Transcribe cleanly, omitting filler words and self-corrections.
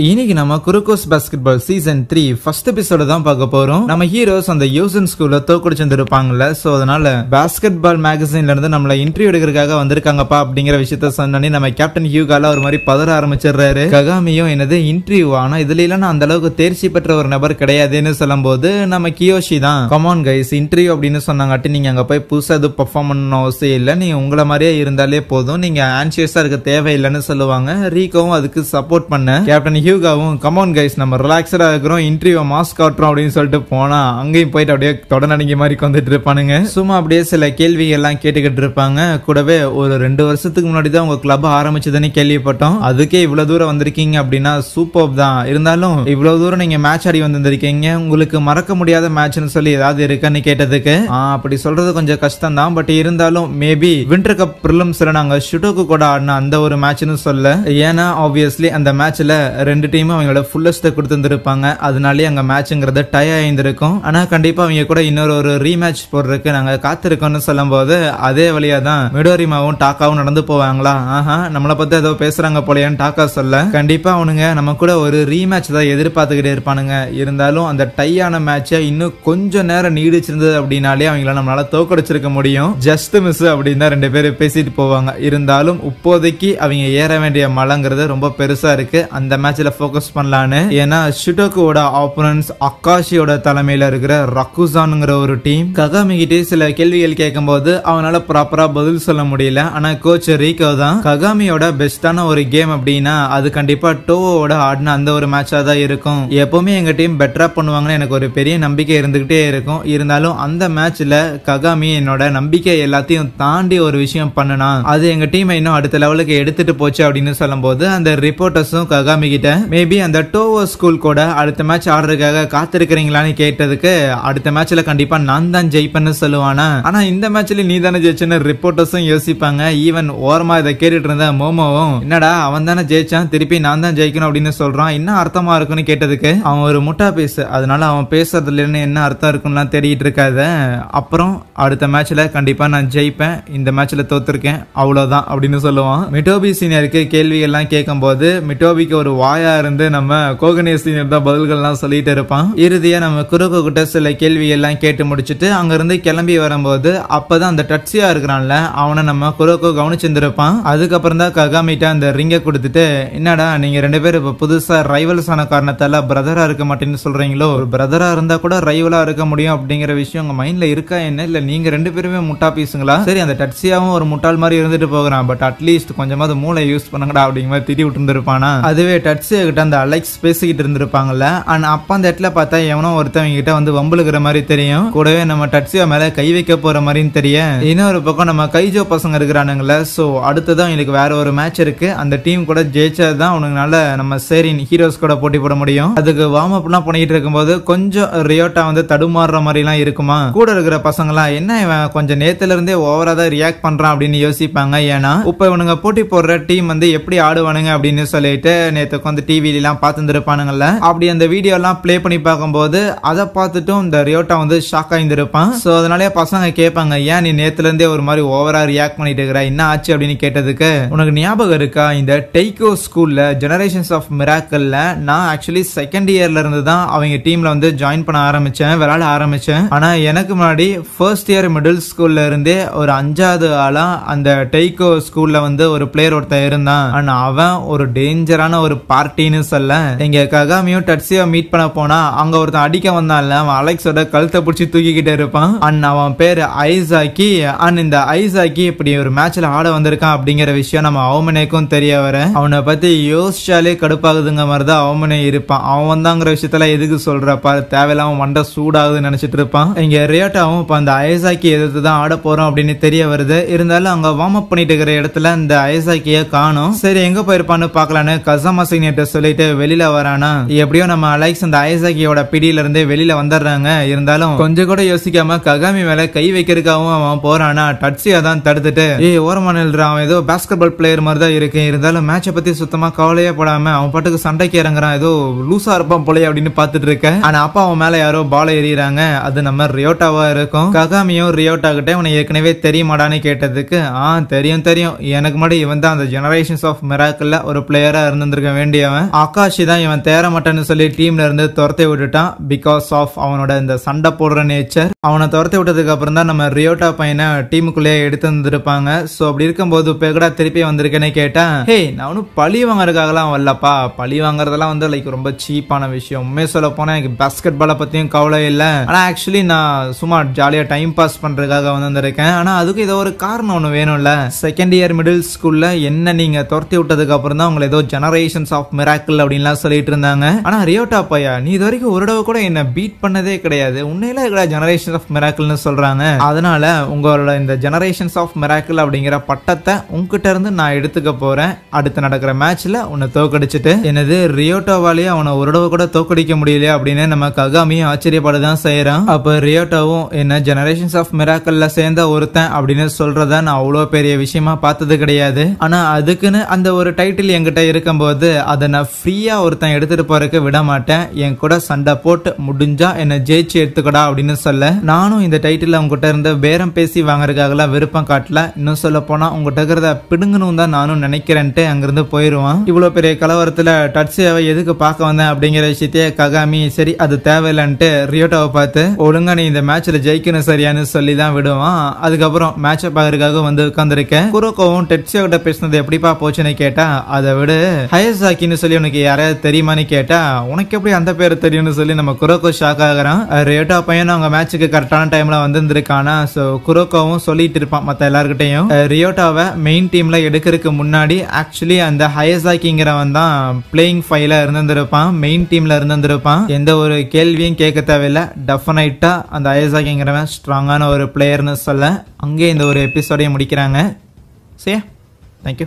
இன்னைக்கு நம்ம குருகோஸ் basketball season 3 first எபிசோட தான் பார்க்க போறோம். நம்ம ஹீரோஸ் அந்த யூசன் ஸ்கூல்ல தோக்கடிச்சிருப்பாங்கல்ல, சோ அதனால பாஸ்கெட்பால் மேகசின்ல இருந்து நம்மள இன்டர்வியூ எடுக்கிறதுக்காக வந்திருக்காங்கப்பா அப்படிங்கிற விஷயத்த சொன்னோன்னே நம்ம கேப்டன் ஹியூகால ஒரு மாதிரி பதற ஆரம்பிச்சிடுறாரு. ககாமியும் என்னது இன்டர்வியூ, ஆனா இதுல எல்லாம் நான் அந்த அளவுக்கு தேர்ச்சி பெற்ற ஒரு நபர் கிடையாதுன்னு சொல்லும் போது நம்ம கியோஷி தான் கமான் கைஸ் இன்டர்வியூ அப்படின்னு சொன்னாங்கட்டி நீங்க அங்க போய் புதுசா எதுவும் பெர்ஃபார்ம் பண்ணணும் அவசியம் இல்லை, நீங்க உங்களை மாதிரியே இருந்தாலே போதும், நீங்க ஆன்சியஸா இருக்க தேவையில்லைன்னு சொல்லுவாங்க. ரீகோவும் அதுக்கு சப்போர்ட் பண்ண கேப்டன் ஹியூகாவும் கமான் கைஸ் நம்ம ரிலாக்ஸ்டா இருக்கிறோம், இன்டர்வியூ மாஸ்க் காட்டுறோம் அப்படின்னு சொல்லிட்டு போனா அங்கேயும் போயிட்டு அப்படியே தொடநடிங்க மாதிரி வந்துட்டு இருப்பானுங்க. சும்மா அப்படியே சில கேள்விகள் எல்லாம் கேட்டுக்கிட்டு இருப்பாங்க. கூடவே ஒரு 2 வருஷத்துக்கு முன்னாடி தான் உங்க கிளப் ஆரம்பிச்சதுன்னு கேள்விப்பட்டோம், அதுக்கே இவ்வளவு தூரம் வந்திருக்கீங்க அப்படின்னா சூப்பர் தான், இருந்தாலும் இவ்வளவு தூரம் நீங்க மேட்ச் ஆடி வந்திருக்கீங்க, உங்களுக்கு மறக்க முடியாத மேட்ச்னு சொல்லி ஏதாவது இருக்குன்னு கேட்டதுக்கு அப்படி சொல்றது கொஞ்சம் கஷ்டம் தான், பட் இருந்தாலும் மேபி வின்டர் கப் பிரிலிம்ஸ்ல நாங்க ஷுட்டோக்கு கூட ஆடின அந்த ஒரு மேட்ச்னு சொல்ல, ஏன்னா ஆப்வியஸ்லி அந்த மேட்ச்ல 2 டீமும் அவங்களோட ஃபுல்லஸ்ட் கொடுத்துருப்பாங்க, அதனாலே அங்க மேட்ச்ங்கிறது டை ஆயிருந்திருக்கும். ஆனா கண்டிப்பா அவங்க கூட இன்னொரு ரீமேட்ச் போடுறதுக்கு நாங்க காத்திருக்கோம்னு சொல்லும் போது அதே வழியா தான் மிடோரிமாவும் டாக்காவும் நடந்து போவாங்களா. நம்மளை பத்தி ஏதோ பேசுறாங்க போலையான்னு டாக்கா சொல்ல, கண்டிப்பா அவனுங்க நம்ம கூட ஒரு ரீமேட்ச் தான் எதிர்பார்த்துக்கிட்டே இருப்பானுங்க, இருந்தாலும் அந்த டையான மேட்சை இன்னும் கொஞ்சம் நேரம் நீடிச்சிருந்தது அப்படின்னாலே அவங்கள நம்மளால தோக்கடிச்சிருக்க முடியும், ஜஸ்ட் மிஸ் அப்படின்னு தான் 2 பேரும் பேசிட்டு போவாங்க. இருந்தாலும் இப்போதைக்கு அவங்க ஏற வேண்டிய மலைங்கிறது ரொம்ப பெருசா இருக்கு, அந்த மேட்ச்ல போக்கஸ் பண்ணலான்னு. ஏன்னா ஷுட்டோக்குவோட ஆப்போனன்ட்ஸ் அக்காஷியோட தலைமையில இருக்கிற ரக்குசான்ங்கிற ஒரு டீம். ககாமி கிட்டே சில கேள்விகள் கேட்கும் போது அவனால ப்ராப்பரா பதில் சொல்ல முடியல. ஆனா கோச் ரீகோ தான் ககாமியோட பெஸ்டான ஒரு கேம் அப்படின்னா அது கண்டிப்பா டோவோட ஆடின அந்த ஒரு மேட்சா தான் இருக்கும். எப்பவுமே எங்க டீம் பெட்டரா பண்ணுவாங்கன்னு எனக்கு ஒரு பெரிய நம்பிக்கை இருந்துகிட்டே இருக்கும், இருந்தாலும் அந்த மேட்ச்ல ககாமி என்னோட நம்பிக்கை எல்லாத்தையும் தாண்டி ஒரு விஷயம் பண்ணனா அது எங்க டீமை இன்னும் அடுத்த லெவலுக்கு எடுத்துட்டு போச்சு அப்படின்னு சொல்லும் போது அந்த ரிப்போர்ட்டர்ஸும் ககாமி கிட்ட மேபி அந்த டோவோ ஸ்கூல் கூட அடுத்த மேட்ச் ஆடுறதுக்காக காத்திருக்கிறீங்களான்னு கேட்டதுக்கு அடுத்த மேட்ச்ல கண்டிப்பா நான் தான் ஜெயிப்பேன்னு சொல்லுவானா, ஆனா இந்த மேட்ச்ல நீ தானே ஜெயிச்சன்னு ரிப்போர்ட்டர்ஸும் யோசிப்பாங்க. ஈவன் ஓரமா இதை கேட்டுட்டு இருந்த மோமோவும் என்னடா அவன் தானே ஜெயிச்சான் திருப்பி நான் தான் ஜெயிக்கணும் அப்படின்னு சொல்றான், என்ன அர்த்தமா இருக்குன்னு கேட்டதுக்கு அவன் ஒரு முட்டா பேசு, அதனால அவன் பேசுறதுல என்ன அர்த்தம் இருக்குன்னு தேடிட்டு இருக்காத, அப்புறம் அடுத்த மேட்ச்ல கண்டிப்பா நான் ஜெயிப்பேன், இந்த மேட்ச்ல தோத்துருக்கேன் அவ்வளவுதான் அப்படின்னு சொல்லுவான். மிட்டோபி சீனியருக்கு கேள்வி எல்லாம் கேட்கும் போது மிட்டோபிக்கு ஒரு வாயா இருந்து நம்ம கோகனே சீனியர் தான் பதில்கள்லாம் சொல்லிட்டு இருப்பான். இறுதியா நம்ம குரோகோ கிட்ட சில கேள்வி எல்லாம் கேட்டு முடிச்சுட்டு அங்க இருந்து கிளம்பி வரும்போது அப்பதான் அந்த டட்சியா இருக்கிறான்ல அவனை நம்ம குரோகோ கவனிச்சிருந்திருப்பான். அதுக்கப்புறம் தான் ககாமிட்ட அந்த ரிங்கை கொடுத்துட்டு என்னடா நீங்க 2 பேரும் இப்ப புதுசா ரைவல்ஸ் ஆன காரணத்தால பிரதரா இருக்க மாட்டேன்னு சொல்றீங்களோ, ஒரு பிரதரா இருந்தா கூட ரைவலா இருக்க முடியும் அப்படிங்கிற விஷயம் உங்க மைண்ட்ல இருக்கா என்ன, இல்ல நீங்க 2 பேருமே முட்டா பீசுங்களா, சரி அந்த டட்சியாவும் ஒரு முட்டாள் மாதிரி இருந்துட்டு போகிறான், பட் அட்லீஸ்ட் கொஞ்சமாவது மூளை யூஸ் பண்ணுங்கடா அப்படிங்கிற மாதிரி திட்டி விட்டு இருந்திருப்பானா. அதுவே டட்சியா கிட்ட அந்த அலெக்ஸ் பேசிக்கிட்டு இருந்திருப்பாங்கல்ல, ஆனா அப்ப அந்த இடத்துல பார்த்தா எவனோ ஒருத்தவங்க கிட்ட வந்து வம்புலுக்கிற மாதிரி தெரியும், கூடவே நம்ம டட்சியா மேல கை வைக்க போற மாதிரின்னு தெரியும். இன்னொரு பக்கம் நம்ம கைஜோ பசங்க இருக்கிறானுங்கள, சோ அடுத்ததான் எனக்கு வேற ஒரு மேட்ச் இருக்கு, அந்த டீம் கூட ஜெயிச்சதுதான் உனக்குனால நம்ம சேரின் ஹீரோஸ் கூட போட்டி போட முடியும், அதுக்கு வார்ம் அப் எல்லாம் பண்ணிட்டு இருக்கும்போது கொஞ்சம் ரியோட்டா வந்து தடுமாறுற மாதிரி எல்லாம் இருக்குமா, கூட இருக்கிற பசங்க எல்லாம் என்ன இவன் கொஞ்சம் நேத்துல இருந்தே ஓவரா தான் ரியாக்ட் பண்றான் அப்படின்னு யோசிப்பாங்க. ஏன்னா இப்ப இவனுங்க போட்டி போடுற டீம் வந்து எப்படி ஆடுவானுங்க அப்படின்னு சொல்லிட்டு நேத்து வந்து டிவில எல்லாம் பார்த்துருப்பானுங்கல்ல, அப்படி அந்த வீடியோ எல்லாம் பிளே பண்ணி பார்க்கும்போது அதை பார்த்துட்டும் இந்த ரியோட்டா வந்து ஷாக் ஆயிருந்திருப்பான். சோ அதனாலே பசங்க கேட்பாங்க ஏன் நீ நேத்துல இருந்தே ஒரு மாதிரி ஓவரா ரியாக்ட் பண்ணிட்டு இருக்கிற, என்ன ஆச்சு அப்படின்னு கேட்டதுக்கு உனக்கு ஞாபகம் இருக்கா இந்த டெய்கோ ஸ்கூல்ல ஜெனரேஷன்ஸ் ஆஃப் மிராக்கல்ல நான் ஆக்சுவலி செகண்ட் இயர்ல இருந்து தான் அவங்க டீம்ல வந்து ஜாயின் பண்ண ஆரம்பிச்சேன், விளையாட ஆரம்பிச்சேன், ஆனா எனக்கு முன்னாடி ஃபர்ஸ்ட் இயர் மிடில் ஸ்கூல்ல இருந்தே ஒரு 5வது ஆளா அந்த டெய்கோ ஸ்கூல்ல வந்து ஒரு பிளேயர் ஒருத்தன் இருந்தான், ஆனா அவன் ஒரு டேஞ்சரான ஒரு பார்ட்டின்னு சொல்ல, எங்க ககாமியும் டட்சியா மீட் பண்ண போனா அங்க ஒருத்தன் அடிக்க வந்தான்ல, அவன் அலெக்ஸோட கழுத்தை பிடிச்சி தூக்கிக்கிட்டே இருப்பான், அண்ட் அவன் பேரு ஐசாக்கி, அண்ட் இந்த ஐசாக்கி இப்படி ஒரு மேட்ச்ல ஆட வந்திருக்கான் அப்படிங்கிற விஷயம் நம்ம அவமனேக்கும் தெரிய வர அவனை பத்தி யோசிச்சாலே கடுப்பாகுதுங்க மாதிரிதான் அவமனே இருப்பான், அவன் தாங்கிற விஷயத்துல எதுக்கு சொல்றப்ப தேவையில்லாம மண்டை சூடாகுதுன்னு நினைச்சிட்டு இருப்பான். இங்க ரியோட்டாவும் இப்ப அந்த ஐசாக்கி எதிர்த்து தான் ஆட போறோம் அப்படின்னு தெரிய வருது, இருந்தாலும் அங்க வார்ம் அப் பண்ணிட்டு இருக்கிற இடத்துல இந்த ஐசாக்கிய காணும், சரி எங்க போயிருப்பான்னு பாக்கலான்னு கசாமா சீனியர்ட்ட சொல்லிட்டு வெளியில வரானா, எப்படியோ நம்ம அலெக்ஸ் அந்த ஐசாக்கியோட பிடியில இருந்து வெளியில வந்துடுறாங்க, இருந்தாலும் கொஞ்சம் கூட யோசிக்காம ககாமி மேல கை வைக்கிறதுக்காகவும் அவன் போறானா, டட்சியா தான் தடுத்துட்டு ஓரமா நில்றான், அவன் ஏதோ பாஸ்கெட்பால் பிளேயர் மாதிரி தான் இருக்கு, இருந்தாலும் மேட்சை பத்தி சுத்தமா கவலையே போடாம அவன் பாட்டுக்கு சண்டைக்கு இறங்குறான், ஏதோ லூசா இருப்பான் போலயே அப்படின்னு பாத்துட்டு இருக்க, ஆனா அப்பா அவன் மேல யாரோ பால எறியறாங்க, அது நம்ம ரியோட்டாவா இருக்கும். ககாமியும் ரியோட்டா கிட்ட உன ஏற்கனவே தெரியுமாடான்னு கேட்டதுக்கு தெரியும் தெரியும், எனக்கு முன்னாடி இவன் தான் அந்த ஜெனரேஷன்ஸ் ஆஃப் மிராக்கிள்ல ஒரு பிளேயரா இருந்திருக்க வேண்டிய அவன் ஆகாஷி தான் இவன் தேர மாட்டான்னு சொல்லி டீம்ல இருந்து துரத்தி விட்டுட்டான். பிகாஸ் ஆஃப் அவனோட இந்த சண்டை போடுற நேச்சர். அவனை துரத்தி விட்டதுக்கு அப்புறம் தான் நம்ம ரியோட்டா பையனை டீமுக்குள்ளேயே எடுத்து வந்திருப்பாங்க. சோ அப்படி இருக்கும்போது பேகடா திருப்பி வந்திருக்கேன்னு கேட்டேன். ஹே, நான் ஒன்னும் பழி வாங்கறதுக்காகலாம் வரலப்பா. பழி வாங்குறதெல்லாம் வந்து லைக் ரொம்ப சீப்பான விஷயம். உண்மையை சொல்ல போனா எனக்கு பாஸ்கெட் பாலை பத்தியும் கவலை இல்லை. ஆனா ஆக்சுவலி நான் சும்மா ஜாலியா டைம் பாஸ் பண்றதுக்காக வந்திருக்கேன். ஆனா அதுக்கு ஏதோ ஒரு காரணம் ஒண்ணு வேணும்ல. செகண்ட் இயர் மிடில் ஸ்கூல்ல என்ன நீங்க துரத்தி விட்டதுக்கு அப்புறம் தான் உங்களை ஏதோ ஜெனரேஷன்ஸ் ஆஃப் மிராக்கிள் அப்படின்லாம் சொல்லிட்டு இருந்தாங்க. ஆனா ரியோட்டா பையா, நீ இது வரைக்கும் ஒரு தடவை கூட என்ன பீட் பண்ணதே கிடையாது. உண்மையில இருக்கிற ஜெனரேஷன்ஸ் ஆஃப் மிராக்கிள்னு சொல்றாங்க. அதனால உங்களோட இந்த ஜெனரேஷன்ஸ் ஆஃப் மிராக்கிள் அப்படிங்கிற பட்டத்தை உங்ககிட்ட இருந்து நான் எடுத்துக்க போறேன். அடுத்து நடக்கிற மேட்ச்ல உன்னை தோக்கடிச்சிட்டு. என்னது ரியோட்டாவாலேயே அவனை ஒரு தடவை கூட தோக்கடிக்க முடியலையா அப்படின்னு நம்ம ககாமியும் ஆச்சரியப்படதான் செய்யறான். அப்ப ரியோட்டாவும் என்ன ஜெனரேஷன்ஸ் ஆஃப் மிராக்கிள்ல சேர்ந்த ஒருத்தன் அப்படின்னு சொல்றத நான் அவ்வளவு பெரிய விஷயமா பார்த்தது கிடையாது. ஆனா அதுக்குன்னு அந்த ஒரு டைட்டில் என்கிட்ட இருக்கும்போது அதை நான் ஃப்ரீயா ஒருத்தன் எடுத்துட்டு போறதுக்கு விட மாட்டேன். என் கூட சண்டை போட்டு முடிஞ்சா என்ன ஜெயிச்சு எடுத்துக்கடா அப்படின்னு சொல்ல, நானும் இந்த டைட்டில் உங்ககிட்ட இருந்து பேரம் பேசி வாங்கறதுக்காகலாம் விருப்பம் காட்டல. இன்னும் சொல்ல போனா உங்ககிட்ட இருக்கிறத பிடுங்கணும் தான் நானும் நினைக்கிறேன்ட்டு அங்கிருந்து போயிருவான். இவ்வளவு பெரிய கலவரத்துல டட்சியாவை எதுக்கு பார்க்க வந்தேன் அப்படிங்கிற விஷயத்தையே ககாமி சரி அது தேவையில்லைன்ட்டு ரியோட்டாவை பார்த்து ஒழுங்கா நீ இந்த மேட்ச்ல ஜெயிக்கணும் சரியானு சொல்லி தான் விடுவான். அதுக்கப்புறம் மேட்சை பார்க்கறதுக்காக வந்து உட்காந்துருக்கேன். குரோக்கோவும் டெட்சியா கிட்ட பேசினது எப்படிப்பா போச்சுன்னு கேட்டா, அதை விட ஹயசாக்கின்னு சொல்லி உனக்கு யாராவது தெரியுமான்னு கேட்டா, உனக்கு எப்படி அந்த பேர் தெரியும்னு சொல்லி நம்ம குரோக்கோ ஷாக் ஆகிறான். ரியோட்டா பையன் அவங்க மேட்சுக்கு கரெக்டான டைம்ல வந்திருக்கானா. சோ குரோக்கோவும் சொல்லிட்டு இருப்பான் மத்த எல்லார்கிட்டையும். ரியோட்டாவை மெயின் டீம்ல எடுக்கிறதுக்கு முன்னாடி ஆக்சுவலி அந்த ஹயசாக்கிங்கிறவன் தான் பிளேயிங் ஃபைல இருந்திருப்பான், மெயின் டீம்ல இருந்திருப்பான். எந்த ஒரு கேள்வியும் கேட்க தேவையில்லை. டெஃபினட்டா அந்த ஹயசாக்கிங்கிறவன் ஸ்ட்ராங்கான ஒரு பிளேயர்னு சொல்ல அங்கே இந்த ஒரு எபிசோடையும் முடிக்கிறாங்க. சரியா, தேங்க்யூ.